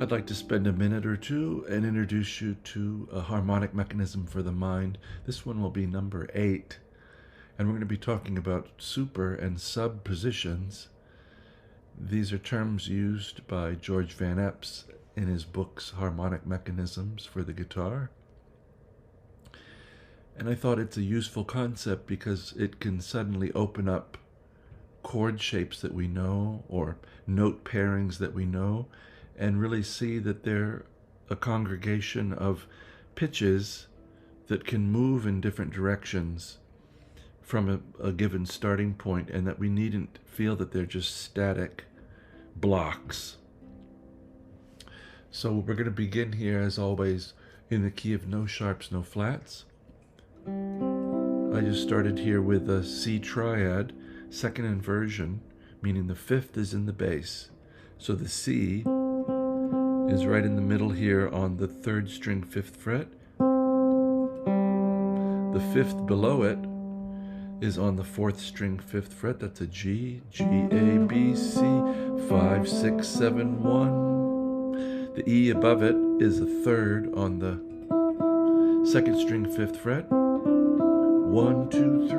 I'd like to spend a minute or two and introduce you to a harmonic mechanism for the mind. This one will be number 8, and we're going to be talking about super and sub positions. These are terms used by George Van Eps in his books Harmonic Mechanisms for the guitar. And I thought it's a useful concept because it can suddenly open up chord shapes that we know or note pairings that we know, and really see that they're a congregation of pitches that can move in different directions from a given starting point, and that we needn't feel that they're just static blocks. So we're going to begin here, as always, in the key of no sharps, no flats. I just started here with a C triad, second inversion, meaning the 5th is in the bass. So the C is right in the middle here on the 3rd string 5th fret. The 5th below it is on the 4th string 5th fret. That's a G, G, A, B, C, 5, 6, 7, 1. The E above it is a 3rd on the 2nd string 5th fret. 1, 2,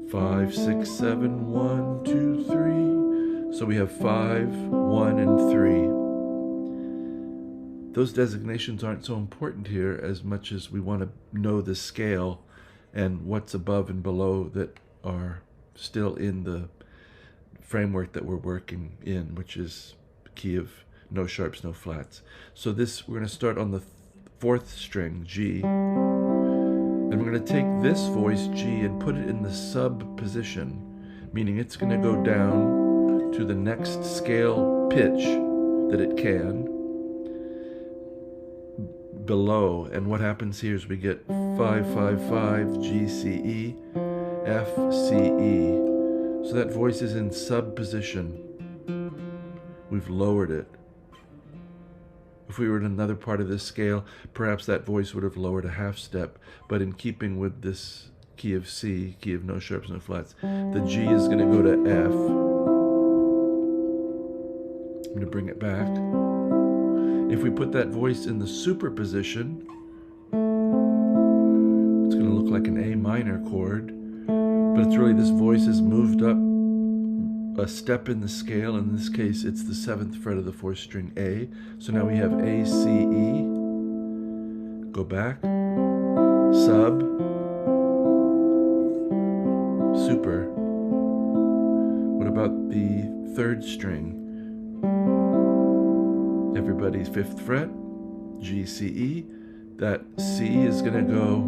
3, 5, 6, 7, 1, 2, 3. So we have 5, 1, and 3. Those designations aren't so important here as much as we want to know the scale and what's above and below that are still in the framework that we're working in, which is the key of no sharps, no flats. So this, we're going to start on the 4th string, G, and we're going to take this voice, G, and put it in the sub position, meaning it's going to go down to the next scale pitch that it can below. And what happens here is we get 5, 5, 5, G, C, E, F, C, E. So that voice is in sub position. We've lowered it. If we were in another part of this scale, perhaps that voice would have lowered a half step, but in keeping with this key of C, key of no sharps, no flats, the G is going to go to F. I'm going to bring it back. If we put that voice in the super position, it's going to look like an A minor chord, but it's really this voice is moved up a step in the scale. In this case, it's the 7th fret of the 4th string A. So now we have A, C, E. Go back. Sub. Super. What about the 3rd string? Everybody's 5th fret. G, C, E. That C is going to go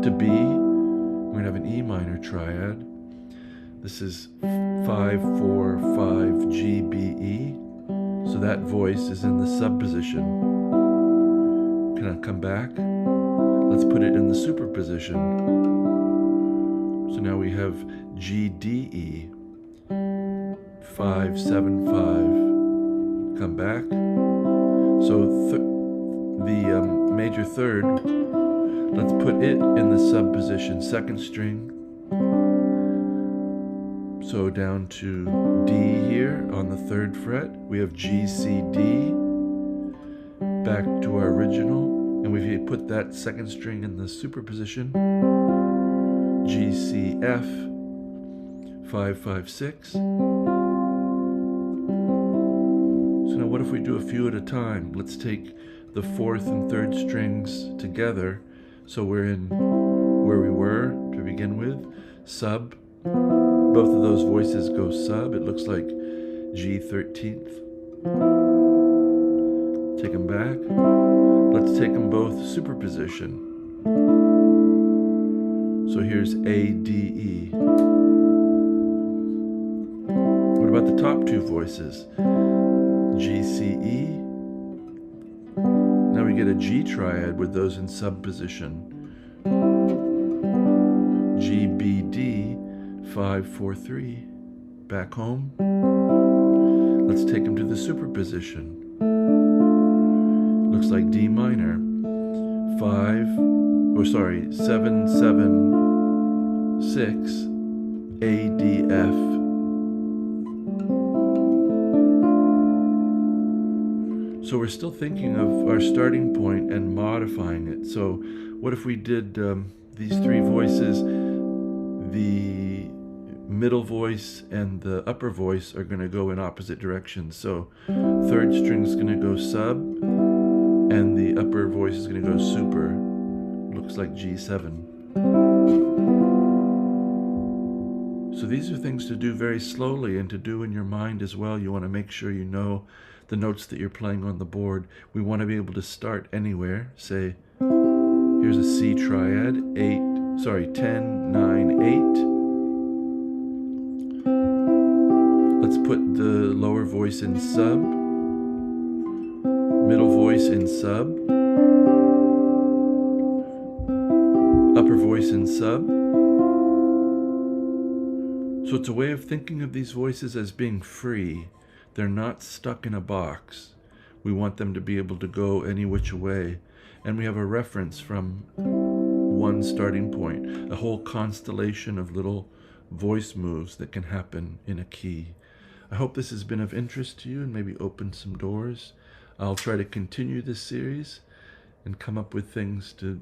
to B. We're going to have an E minor triad. This is 5, 4, 5, G, B, E. So that voice is in the sub position. Can I come back? Let's put it in the super position. So now we have G, D, E. 5, 7, 5. Come back. So the major 3rd, let's put it in the sub position. 2nd string. So down to D here on the 3rd fret. We have G, C, D. Back to our original. And we've put that 2nd string in the super position. G, C, F. 5, 5, 6. So now what if we do a few at a time? Let's take the 4th and 3rd strings together. So we're in where we were to begin with. Sub. Both of those voices go sub. It looks like G 13th. Take them back. Let's take them both superposition. So here's A, D, E. What about the top 2 voices? G, C, E. Now we get a G triad with those in sub position. G, B, D. 5, 4, 3. Back home. Let's take them to the superposition. Looks like D minor. 7, 7, 6. A, D, F. So we're still thinking of our starting point and modifying it. So what if we did these three voices? The middle voice and the upper voice are going to go in opposite directions. So third string is going to go sub, and the upper voice is going to go super. Looks like G7. So these are things to do very slowly and to do in your mind as well. You want to make sure you know the notes that you're playing on the board. We want to be able to start anywhere. Say, here's a C triad, 10, 9, 8. Let's put the lower voice in sub, middle voice in sub, upper voice in sub. So it's a way of thinking of these voices as being free. They're not stuck in a box. We want them to be able to go any which way. And we have a reference from one starting point, a whole constellation of little voice moves that can happen in a key. I hope this has been of interest to you and maybe opened some doors. I'll try to continue this series and come up with things to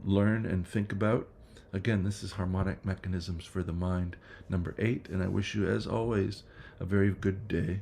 learn and think about. Again, this is Harmonic Mechanisms for the Mind, number 8, and I wish you, as always, a very good day.